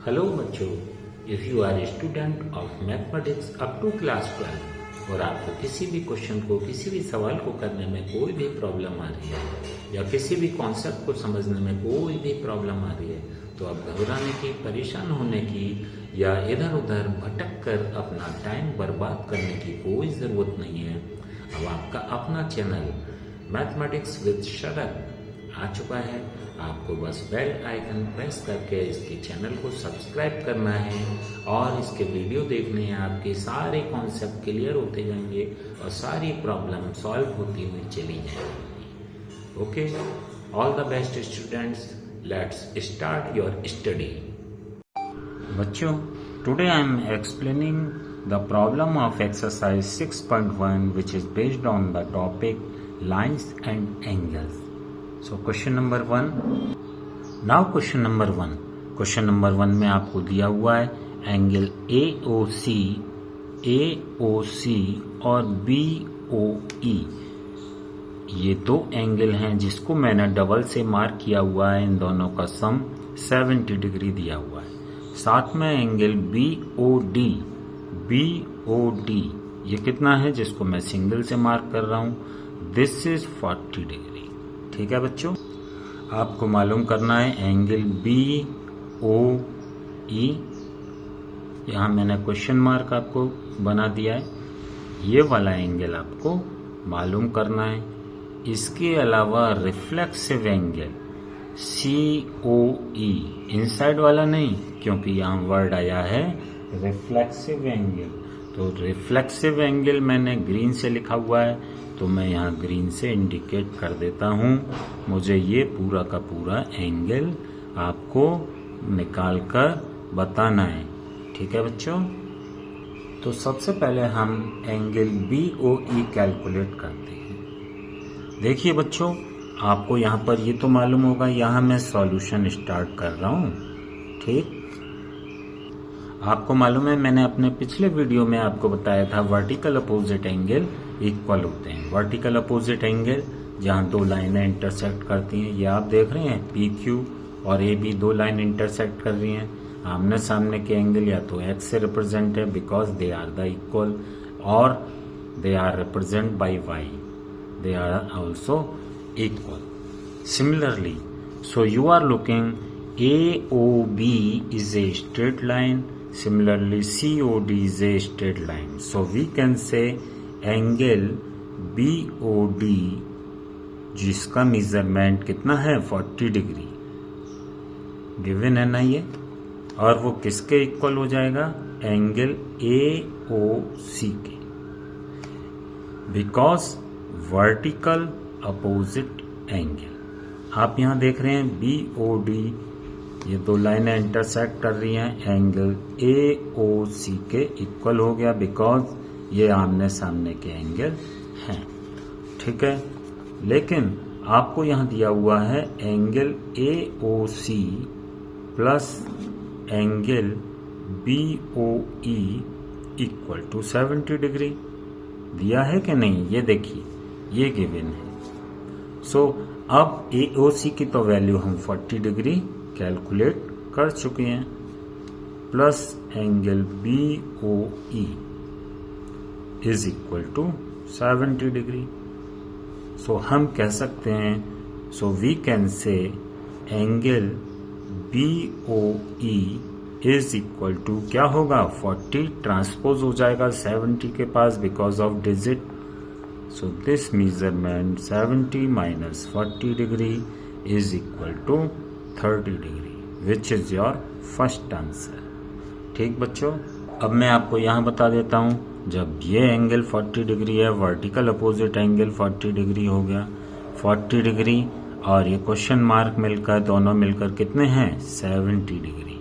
Hello बच्चों, if you are a student of mathematics up to class 12 और आपको किसी भी क्वेश्चन को किसी भी सवाल को करने में कोई भी प्रॉब्लम आ रही है या किसी भी कॉन्सेप्ट को समझने में कोई भी प्रॉब्लम आ रही है तो अब घबराने की, परेशान होने की या इधर उधर भटक कर अपना टाइम बर्बाद करने की कोई ज़रूरत नहीं है। अब आपका अपना चैनल मैथमेटिक्स विद शरद आ चुका है। आपको बस बेल आइकन प्रेस करके इसके चैनल को सब्सक्राइब करना है और इसके वीडियो देखने हैं। आपके सारे कॉन्सेप्ट क्लियर होते जाएंगे और सारी प्रॉब्लम सॉल्व होती हुई चली जाएंगी। Okay, all the best students, let's start your study. बच्चों, today I am explaining the problem of exercise 6.1 which is based on the topic lines and angles. So question number 1. Now question number 1. Question number 1 में आपको दिया हुआ है angle AOC और BOE। ये दो angle हैं जिसको मैंने डबल से मार्क किया हुआ है। इन दोनों का सम 70 डिग्री दिया हुआ है। साथ में एंगल BOD ये कितना है जिसको मैं सिंगल से मार्क कर रहा हूँ। This is 40 degree. ठीक है बच्चों, आपको मालूम करना है एंगल BOE। यहाँ मैंने क्वेश्चन मार्क आपको बना दिया है। ये वाला एंगल आपको मालूम करना है। इसके अलावा रिफ्लेक्सिव एंगल COE, इनसाइड वाला नहीं, क्योंकि यहाँ वर्ड आया है रिफ्लेक्सिव एंगल। तो रिफ्लेक्सिव एंगल मैंने ग्रीन से लिखा हुआ है, तो मैं यहाँ ग्रीन से इंडिकेट कर देता हूँ। मुझे ये पूरा का पूरा एंगल आपको निकाल कर बताना है। ठीक है बच्चों, तो सबसे पहले हम एंगल BOE कैलकुलेट करते हैं। देखिए बच्चों, आपको यहाँ पर ये तो मालूम होगा, यहाँ मैं सॉल्यूशन स्टार्ट कर रहा हूँ। ठीक, आपको मालूम है मैंने अपने पिछले वीडियो में आपको बताया था वर्टिकल अपोजिट एंगल इक्वल होते हैं। वर्टिकल अपोजिट एंगल जहाँ दो लाइनें इंटरसेक्ट करती हैं, ये आप देख रहे हैं PQ और AB दो लाइन इंटरसेक्ट कर रही हैं। आमने सामने के एंगल या तो X से रिप्रेजेंट है because they are the equal, और they are represent by Y, they are also equal. Similarly, so you are looking AOB is a straight line. Similarly, COD is a straight line. So we can say angle BOD जिसका measurement कितना है 40 degree given है ना ये, और वो किसके equal हो जाएगा एंगल AOC के, बिकॉज वर्टिकल अपोजिट एंगल। आप यहाँ देख रहे हैं BOD, ये दो लाइनें इंटरसेक्ट कर रही हैं, एंगल AOC के इक्वल हो गया बिकॉज ये आमने सामने के एंगल हैं। ठीक है, लेकिन आपको यहाँ दिया हुआ है angle AOC plus angle BOE equal to 70 degree. दिया है कि नहीं, ये देखिए, ये गिवन है। सो अब AOC की तो वैल्यू हम 40 डिग्री कैलकुलेट कर चुके हैं, plus angle BOE is equal to 70 degree. So हम कह सकते हैं, so we can say angle BOE is equal to क्या होगा 40 ट्रांसपोज हो जाएगा 70 के पास because of digit. So this measurement 70 minus 40 degree is equal to 30 degree which is your first answer. ठीक बच्चों, अब मैं आपको यहाँ बता देता हूँ, जब ये एंगल 40 डिग्री है, वर्टिकल अपोजिट एंगल 40 डिग्री हो गया, 40 डिग्री और ये क्वेश्चन मार्क मिलकर दोनों मिलकर कितने हैं 70 डिग्री।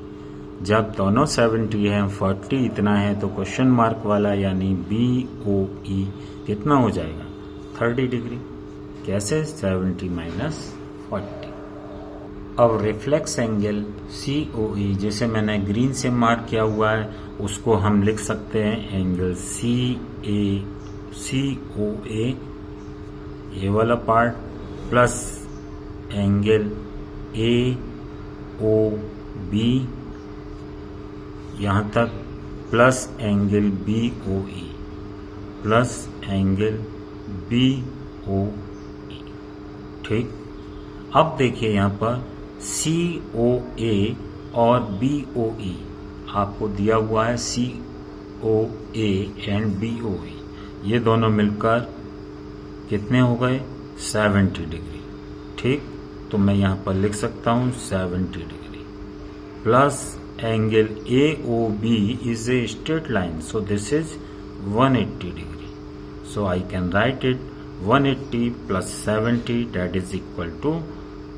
जब दोनों 70 है 40 इतना है, तो क्वेश्चन मार्क वाला यानी BOE कितना हो जाएगा 30 डिग्री। कैसे 70 माइनस 40। अब रिफ्लेक्स एंगल COE जिसे मैंने ग्रीन से मार्क किया हुआ है, उसको हम लिख सकते हैं एंगल COA ये वाला पार्ट प्लस एंगल AOB यहाँ तक प्लस एंगल बी ओ ई, प्लस एंगल बी ओ ई। ठीक, अब देखिए यहाँ पर सी ओ ए और बी ओ ई आपको दिया हुआ है, सी ओ ए एंड बी ओ ई, ये दोनों मिलकर कितने हो गए 70 डिग्री। ठीक, तो मैं यहाँ पर लिख सकता हूँ 70 degree plus angle A O B is a straight line, so this is 180 degree, so I can write it 180 plus 70 that is equal to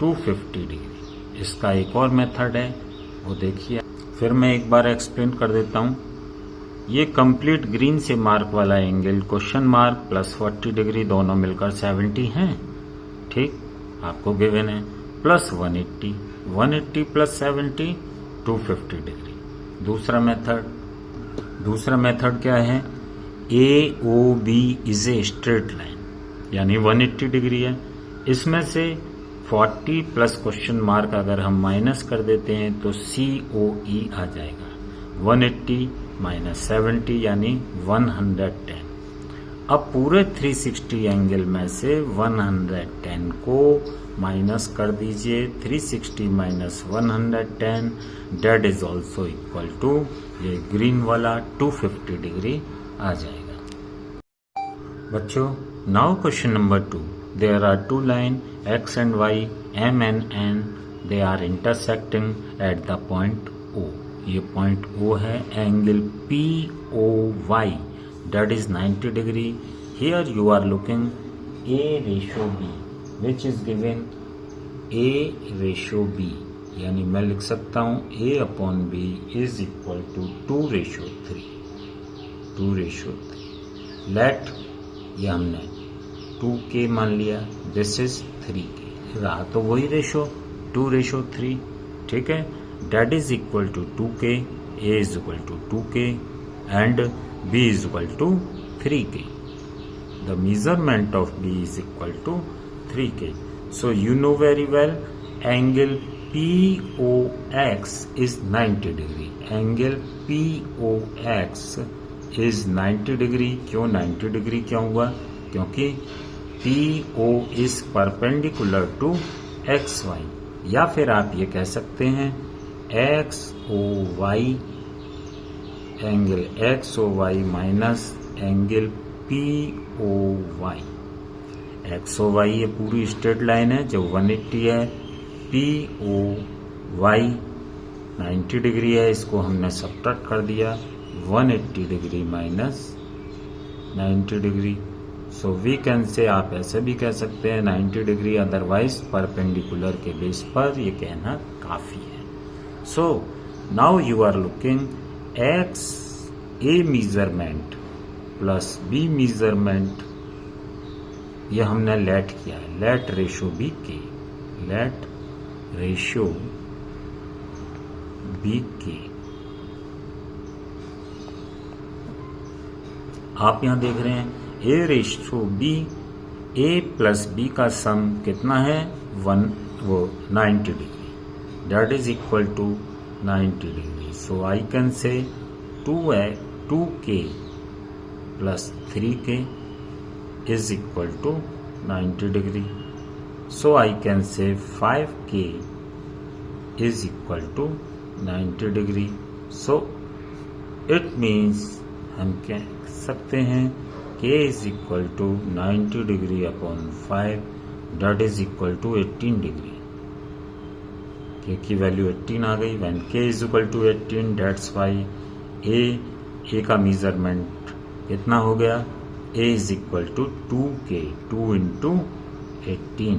250 degree. इसका एक और मेथड है, वो देखिए, फिर मैं एक बार एक्सप्लेन कर देता हूँ। ये कंप्लीट ग्रीन से मार्क वाला angle question mark plus 40 degree दोनों मिलकर 70 हैं। ठीक, आपको गिवन है प्लस 180 प्लस 70 250 डिग्री। दूसरा मेथड क्या है, A O B is a straight line, यानी 180 डिग्री है, इसमें से 40 प्लस क्वेश्चन मार्क अगर हम माइनस कर देते हैं तो सी ओ ई आ जाएगा, 180 माइनस 70 यानी 110। अब पूरे 360 एंगल में से 110 को माइनस कर दीजिए, 360 minus 110 that is also equal to ये ग्रीन वाला 250 डिग्री आ जाएगा। बच्चों, now question number 2, there are two line x and y, m and n, they are intersecting at the point O. ये पॉइंट O है, angle POY that is 90 degree. Here you are looking A ratio B which is given A ratio B, यानी मैं लिख सकता हूँ A upon B is equal to 2 ratio 3, 2 ratio 3. Let, ये हमने 2K मान लिया, दिस इज 3K, रहा तो वही रेशो 2 ratio 3, ठीक है, that is equal to 2K, A is equal to 2K and B is equal to 3K. The measurement of B is equal to 3K. So you know very well angle POX is 90 degree, angle POX is 90 degree. क्यों 90 degree क्यों हुआ? क्योंकि PO is perpendicular to XY, या फिर आप ये कह सकते हैं XOY, angle XOY minus angle POY। XOY ये पूरी स्ट्रेट लाइन है जो 180 है, POY 90 डिग्री है, इसको हमने सब्ट्रैक्ट कर दिया, 180 degree minus 90 degree. So we can say, आप ऐसे भी कह सकते हैं 90 डिग्री, अदरवाइज परपेंडिकुलर के बेस पर ये कहना काफी है। So now you are looking x A measurement plus B measurement, ये हमने लेट किया है, let ratio be K, let ratio be K. आप यहां देख रहे हैं A ratio B, A plus B का सम कितना है 90 degree, that is equal to 90 degree. So I can say 2K plus 3K is equal to 90 degree. So I can say 5K is equal to 90 degree. So it means हम कह सकते हैं K is equal to 90 degree upon 5, that is equal to 18 degree. K की value 18 आ गई। When K is equal to 18, that's why A का measurement कितना हो गया, A is equal to 2K, 2 into 18,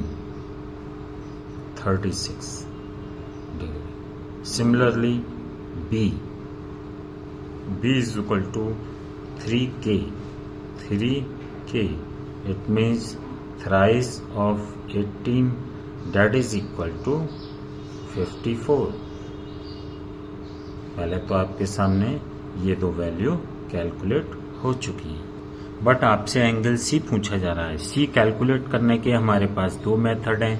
36 degree. Similarly, B is equal to 3K, 3K. It means thrice of 18, that is equal to 54. पहले तो आपके सामने ये दो वैल्यू कैलकुलेट हो चुकी हैं, बट आपसे एंगल सी पूछा जा रहा है। सी कैलकुलेट करने के हमारे पास दो मेथड हैं।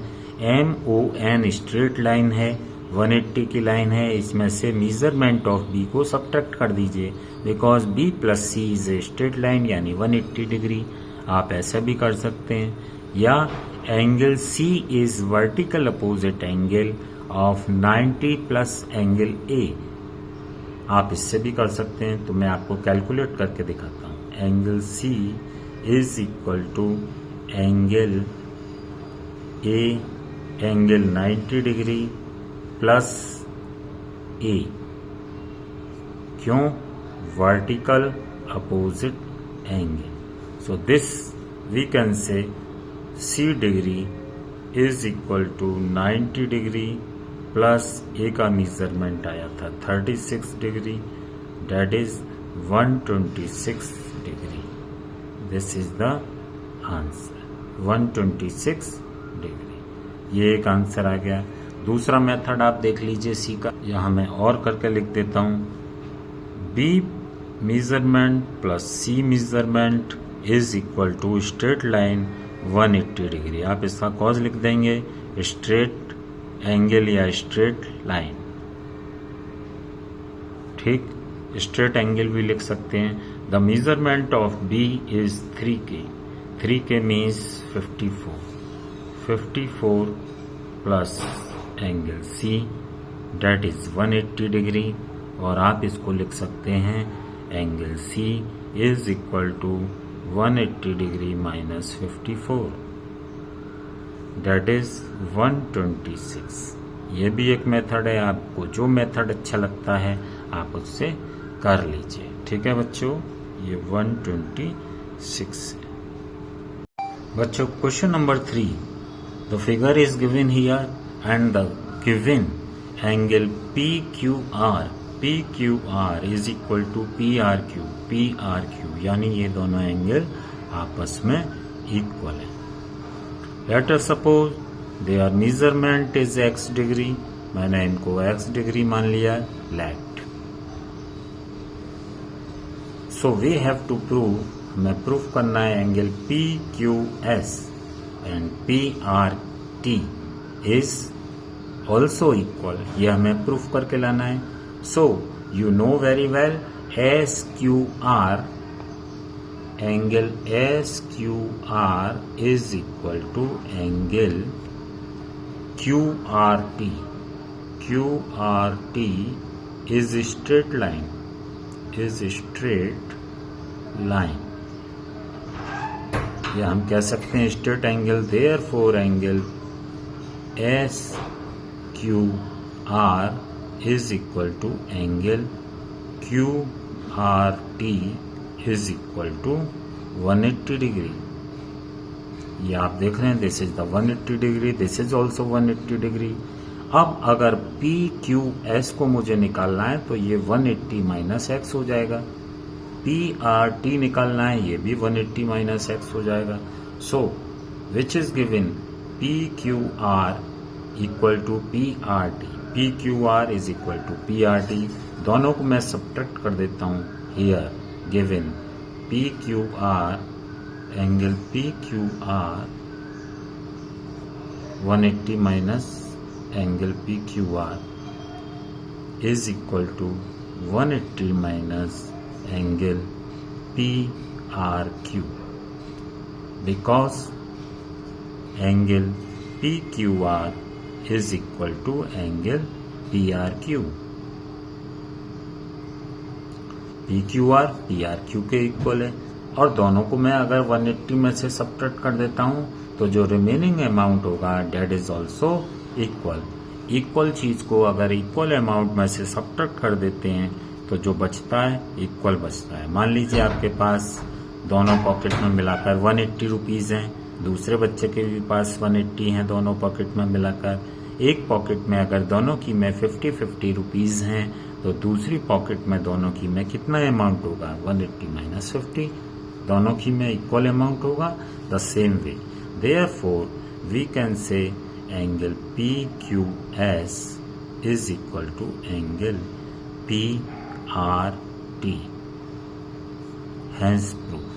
MON स्ट्रेट लाइन है 180 की लाइन है, इसमें से मेजरमेंट ऑफ बी को सब्ट्रैक्ट कर दीजिए, because B plus C is a straight line यानी 180 डिग्री। आप ऐसा भी कर सकते हैं, या angle C is vertical opposite angle of 90 plus angle A, आप इससे भी कर सकते हैं। तो मैं आपको कैलकुलेट करके दिखाता हूँ। Angle C is equal to angle A angle 90 degree plus A, क्यों? Vertical opposite angle. So this we can say C degree is equal to 90 degree plus A का मेजरमेंट आया था 36 degree, that is 126 degree. This is the answer, 126 degree. ये एक answer आ गया। दूसरा method आप देख लीजिए सी का, यहाँ मैं और करके लिख देता हूँ। B measurement plus C measurement is equal to straight line 180 degree. आप इसका कॉज लिख देंगे स्ट्रेट एंगल या स्ट्रेट लाइन, ठीक, स्ट्रेट एंगल भी लिख सकते हैं। The measurement of B is 3K, 3K means 54 plus angle C that is 180 degree, और आप इसको लिख सकते हैं angle C is equal to 180 degree minus 54, that is 126। ये भी एक मेथड है, आपको जो मेथड अच्छा लगता है आप उससे कर लीजिए। ठीक है बच्चों, ये 126 है। बच्चों question number 3, the figure is given here and the given angle PQR is equal to PRQ, यानी ये दोनों एंगल आपस में इक्वल है। Let us suppose their measurement is x degree, मैंने इनको x डिग्री मान लिया लेट। So we have to prove, हमें प्रूफ करना है angle PQS and PRT is also equal, यह हमें प्रूफ करके लाना है। So you know very well SQR, angle SQR is equal to angle QRT is straight line, या हम कह सकते हैं straight angle. Therefore angle SQR is equal to angle QRT is equal to 180 degree. ये आप देख रहे हैं, this is the 180 degree, this is also 180 degree. अब अगर PQS को मुझे निकालना है तो ये 180 माइनस एक्स हो जाएगा, PRT निकालना है, ये भी 180 माइनस एक्स हो जाएगा। So which is given PQR equal to PRT, PQR is equal to PRT। दोनों को मैं सब्ट्रैक्ट कर देता हूँ। Here given PQR, angle PQR 180 minus angle PQR is equal to 180 minus angle PRQ, because angle PQR is equal to angle PRQ। PQR PRQ के equal है, और दोनों को मैं अगर 180 में से सब्ट्रैक्ट कर देता हूं तो जो रिमेनिंग अमाउंट होगा that is also equal. Equal चीज को अगर इक्वल अमाउंट में से सब्ट्रैक्ट कर देते हैं तो जो बचता है इक्वल बचता है। मान लीजिए आपके पास दोनों पॉकेट में मिलाकर 180 रुपीज हैं, दूसरे बच्चे के भी पास 180 हैं, दोनों पॉकेट में मिलाकर। एक पॉकेट में अगर दोनों की में 50-50 रुपीज हैं तो दूसरी पॉकेट में दोनों की में कितना अमाउंट होगा? 180 माइनस 50, दोनों की में इक्वल अमाउंट होगा। The same way therefore we can say angle PQS is equal to angle PRT, hence proof.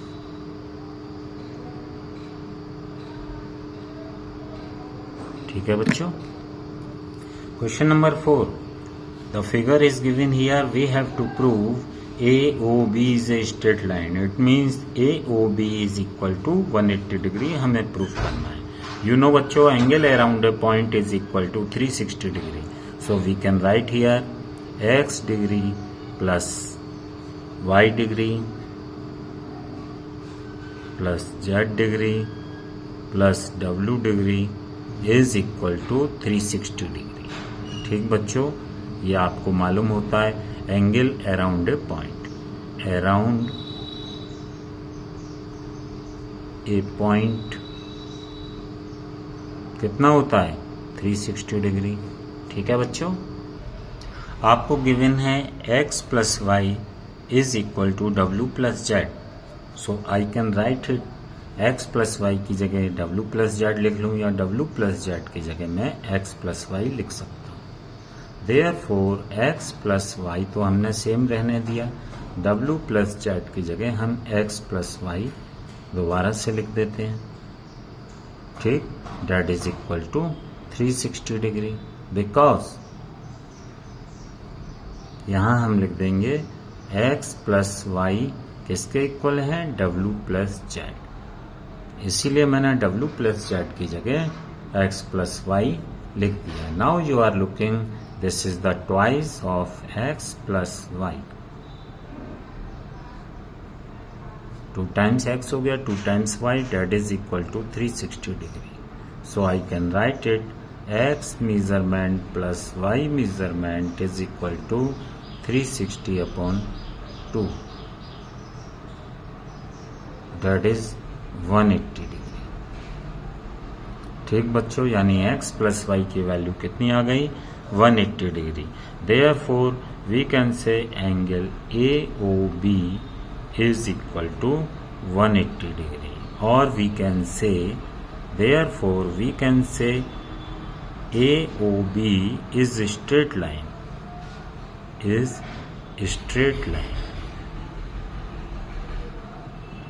ठीक है बच्चों, Question number 4. The figure is given here. We have to prove AOB is a straight line. It means AOB is equal to 180 degree. हमें proof करना है. You know बच्चों, angle around a point is equal to 360 degree. So we can write here x degree plus y degree plus z degree plus w degree is equal to 360 degree. ठीक बच्चों, ये आपको मालूम होता है angle around a point. Around a point कितना होता है? 360 डिग्री. ठीक है बच्चों, आपको गिवन है x plus Y is equal to W plus Z. So I can write it x plus Y की जगह w प्लस जेड लिख लूँ, या w प्लस जेड की जगह मैं x प्लस वाई लिख सकता हूँ. Therefore x प्लस वाई तो हमने सेम रहने दिया, w प्लस जेड की जगह हम x प्लस वाई दोबारा से लिख देते हैं. ठीक, that is equal to 360 degree. Because यहां हम लिख देंगे x प्लस वाई किसके इक्वल है? w plus Z. इसीलिए मैंने w प्लस जेड की जगह x प्लस वाई लिख दिया. Now you are looking, this is the twice of x plus Y. 2 times x हो गया, 2 times y, that is equal to 360 degree. So I can write it x measurement plus y measurement is equal to 360 upon 2, that is 180 degree. ठीक बच्चों, यानी x plus Y की value कितनी आ गई? 180 degree. Therefore we can say angle AOB is equal to 180 degree. Or we can say, therefore we can say AOB is a straight line. Is a straight line.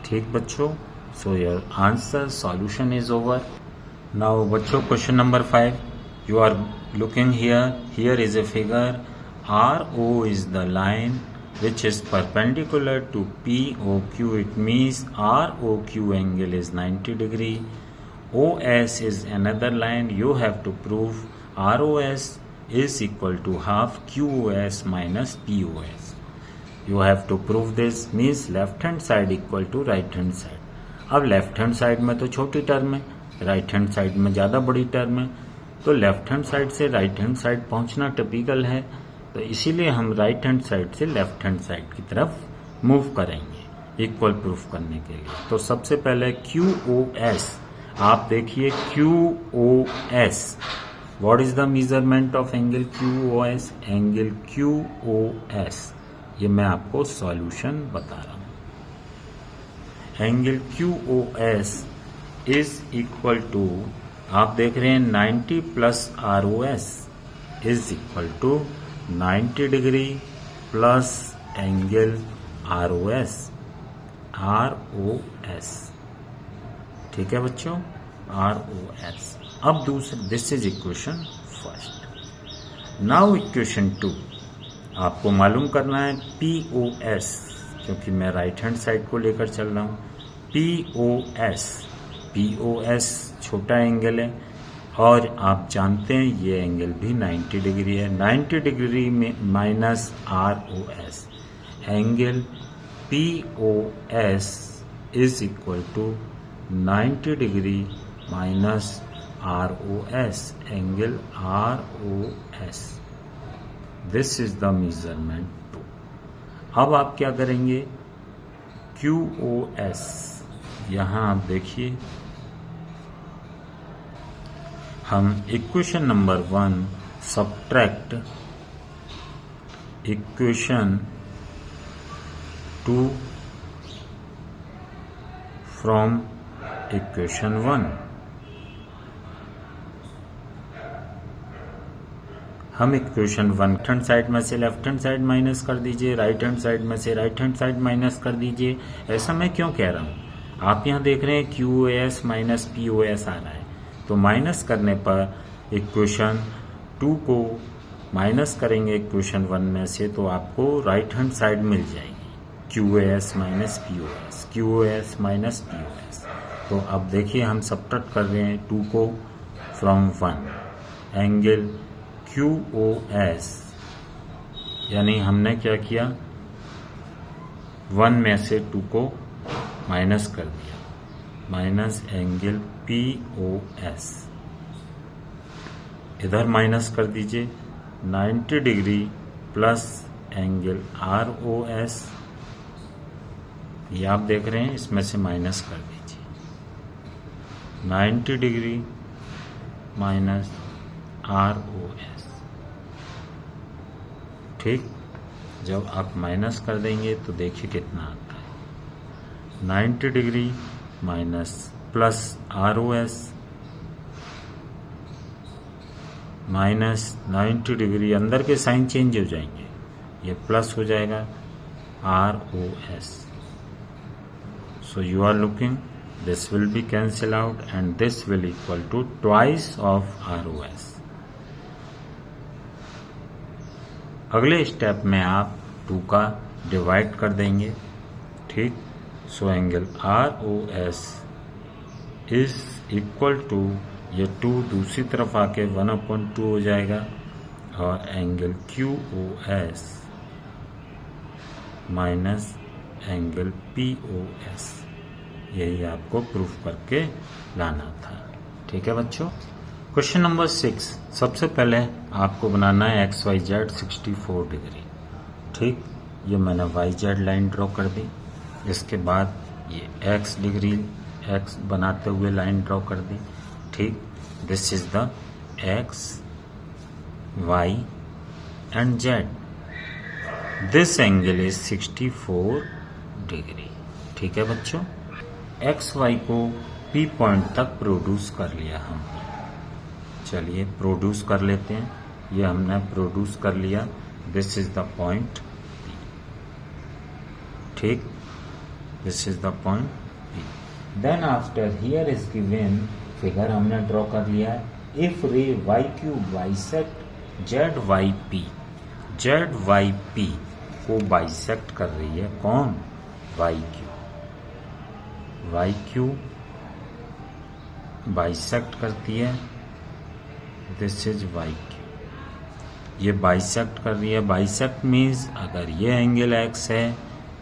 ठीक बच्चों, so your answer solution is over. Now बच्चों, question number 5. You are looking here. Here is a figure. RO is the line which is perpendicular to POQ. It means ROQ angle is 90 degree. OS is another line. You have to prove ROS is equal to half QOS minus POS. You have to prove this. Means left hand side equal to right hand side. अब left hand side में तो छोटी term है, right hand side में ज़्यादा बड़ी term है, तो लेफ्ट हैंड साइड से राइट हैंड साइड पहुंचना टिपिकल है. तो इसीलिए हम राइट हैंड साइड से लेफ्ट हैंड साइड की तरफ मूव करेंगे इक्वल प्रूफ करने के लिए. तो सबसे पहले QOS, आप देखिए QOS, what is the measurement of angle QOS? Angle QOS, ये मैं आपको सॉल्यूशन बता रहा हूँ. Angle QOS is equal to, आप देख रहे हैं 90 plus ROS is equal to 90 degree plus angle ROS. ठीक है बच्चों, ROS. अब दूसरा, this is equation first. Now equation 2, आपको मालूम करना है POS, क्योंकि मैं राइट हैंड साइड को लेकर चल रहा हूँ. POS छोटा एंगल है, और आप जानते हैं ये एंगल भी 90 डिग्री है. 90 डिग्री में minus ROS, angle POS is equal to 90 degree minus ROS, angle ROS. This is the measurement 2. अब आप क्या करेंगे? QOS, यहां आप देखिए, हम equation number 1 subtract equation 2 from equation 1. हम इक्वेशन 1 लेफ्ट हैंड साइड में से लेफ्ट हैंड साइड माइनस कर दीजिए, राइट हैंड साइड में से राइट हैंड साइड माइनस कर दीजिए. ऐसा मैं क्यों कह रहा हूँ? आप यहाँ देख रहे हैं QOS माइनस POS आ रहा है, तो माइनस करने पर इक्वेशन 2 को माइनस करेंगे इक्वेशन 1 में से तो आपको राइट हैंड साइड मिल जाएगी QAS minus POS, QAS minus POS। तो अब देखिए हम सब्ट्रैक्ट कर रहे हैं 2 को फ्रॉम 1, एंगल QOS, यानी हमने क्या किया 1 में से 2 को माइनस कर दिया, माइनस एंगल POS, इधर माइनस कर दीजिए 90 डिग्री प्लस एंगल ROS, ये आप देख रहे हैं, इसमें से माइनस कर दीजिए 90 डिग्री माइनस ROS। ठीक, जब आप माइनस कर देंगे तो देखिए कितना आता है 90 degree minus plus ROS minus 90 degree, अंदर के साइन चेंज हो जाएंगे, ये प्लस हो जाएगा ROS। So you are looking, this will be cancel out and this will equal to twice of ROS। अगले स्टेप में आप 2 का डिवाइड कर देंगे। ठीक, so angle ROS is equal to, ये 2 दूसरी तरफ आके 1/2 हो जाएगा और angle QOS minus angle POS, यही आपको प्रूफ करके लाना था। ठीक है बच्चों, क्वेश्चन नंबर 6, सबसे पहले आपको बनाना है XYZ 64 डिग्री। ठीक, ये मैंने YZ लाइन ड्रॉ कर दी, इसके बाद ये X डिग्री X बनाते हुए लाइन ड्रॉ कर दी। ठीक, this is the X, Y and Z, this angle is 64 degree. ठीक है बच्चों, XY को P पॉइंट तक प्रोड्यूस कर लिया हमने। चलिए प्रोड्यूस कर लेते हैं, ये हमने प्रोड्यूस कर लिया, this is the point P। ठीक, this is the point P। Then after here is given, figure हमने ड्रॉ कर लिया है, if ray YQ bisect ZYP, ZYP को बाइसेक्ट कर रही है कौन, YQ, YQ बाइसेक्ट करती है, दिस इज YQ, ये बाइसेक्ट कर रही है। बाइसेक्ट मीन्स अगर ये एंगल X है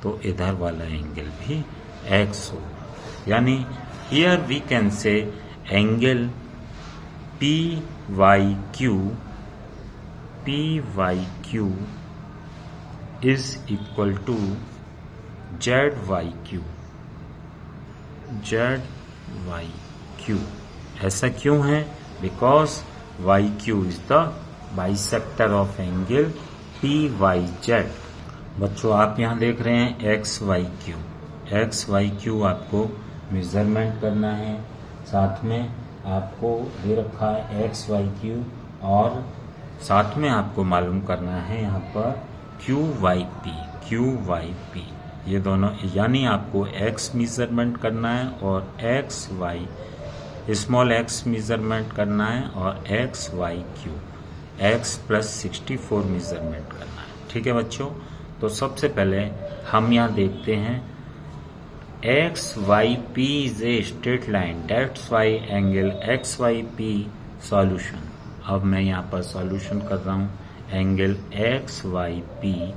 तो इधर वाला एंगल भी X होगा, यानी here we can say angle PYQ is equal to ZYQ, ZYQ। ऐसा क्यों है, because YQ is the bisector of angle PYZ। बच्चों आप यहाँ देख रहे हैं XYQ, XYQ आपको मेजरमेंट करना है, साथ में आपको दे रखा है XYQ और साथ में आपको मालूम करना है यहाँ पर QYP, QYP, ये दोनों, यानी आपको X मेजरमेंट करना है और XY स्मॉल x मेजरमेंट करना है और XYQ X प्लस 64 मेजरमेंट करना है। ठीक है बच्चों, तो सबसे पहले हम यहाँ देखते हैं XYP is a straight line, that's why angle XYP solution. अब मैं यहाँ पर सॉल्यूशन कर रहा हूँ, angle XYP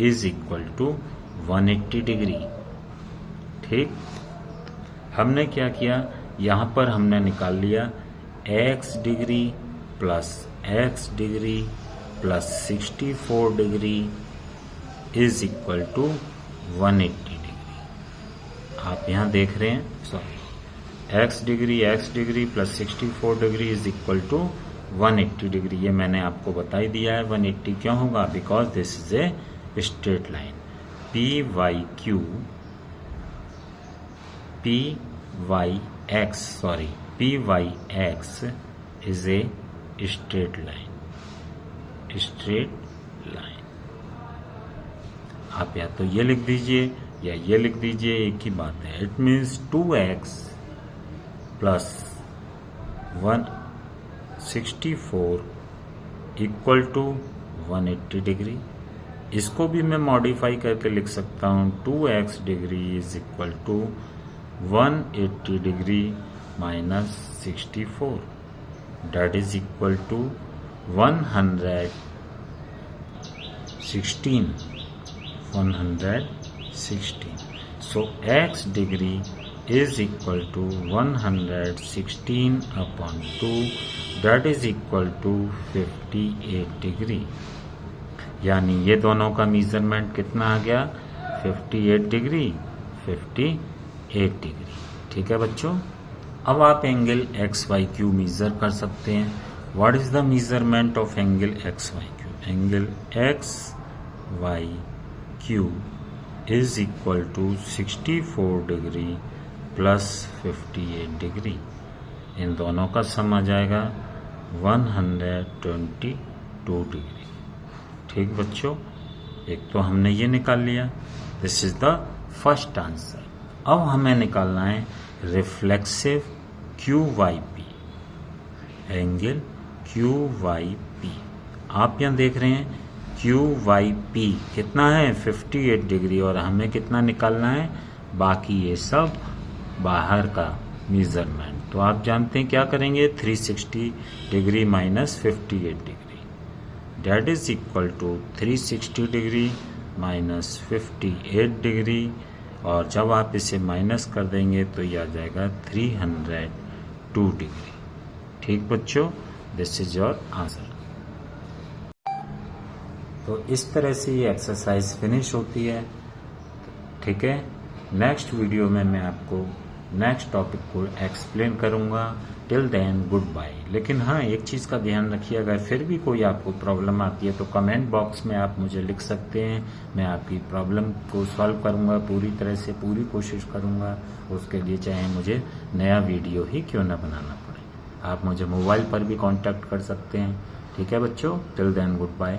is equal to 180 degree. ठीक, हमने क्या किया, यहाँ पर हमने निकाल लिया X degree plus X degree plus 64 degree is equal to 180 degree. आप यहाँ देख रहे हैं, sorry, X degree plus 64 degree is equal to 180 degree. ये मैंने आपको बता ही दिया है 180 क्यों होगा, because this is a straight line. PYX is a straight line, straight line. आप या तो ये लिख दीजिए या ये लिख दीजिए, एक ही बात है। It means 2x plus 164 equal to 180 degree. इसको भी मैं मॉडिफाई करके लिख सकता हूँ 2x degree is equal to 180 degree minus 64 that is equal to 116 so x degree is equal to 116 upon 2 that is equal to 58 degree. यानी ये दोनों का मेजरमेंट कितना आ गया 58 डिग्री 58 डिग्री। ठीक है बच्चों, अब आप angle X Y Q measure कर सकते हैं। What is the measurement of angle X Y Q? Angle X Y Q is equal to 64 degree plus 58 degree. इन दोनों का सम आ जाएगा 122 डिग्री। ठीक बच्चों, एक तो हमने ये निकाल लिया, this is the first answer. अब हमें निकालना है reflexive Q Y P, angle Q Y P. आप यहाँ देख रहे हैं क्यू वाई पी कितना है 58 डिग्री, और हमें कितना निकालना है, बाकी ये सब बाहर का मेजरमेंट। तो आप जानते हैं क्या करेंगे, 360 degree minus 58 degree that is equal to 360 degree minus 58 degree, और जब आप इसे माइनस कर देंगे तो ये आ जाएगा 302 डिग्री। ठीक बच्चों, दिस इज योर आंसर। तो इस तरह से ये एक्सरसाइज फिनिश होती है। ठीक है, नेक्स्ट वीडियो में मैं आपको नेक्स्ट टॉपिक को एक्सप्लेन करूंगा। Till then good bye. लेकिन हाँ, एक चीज़ का ध्यान रखिए, अगर फिर भी कोई आपको प्रॉब्लम आती है तो कमेंट बॉक्स में आप मुझे लिख सकते हैं। मैं आपकी प्रॉब्लम को सॉल्व करूंगा, पूरी तरह से पूरी कोशिश करूंगा। उसके लिए चाहे मुझे नया वीडियो ही क्यों ना बनाना पड़े। आप मुझे मोबाइल पर भी कांटेक्ट कर सकते हैं। ठीक है बच्चों, टिल देन गुड बाय।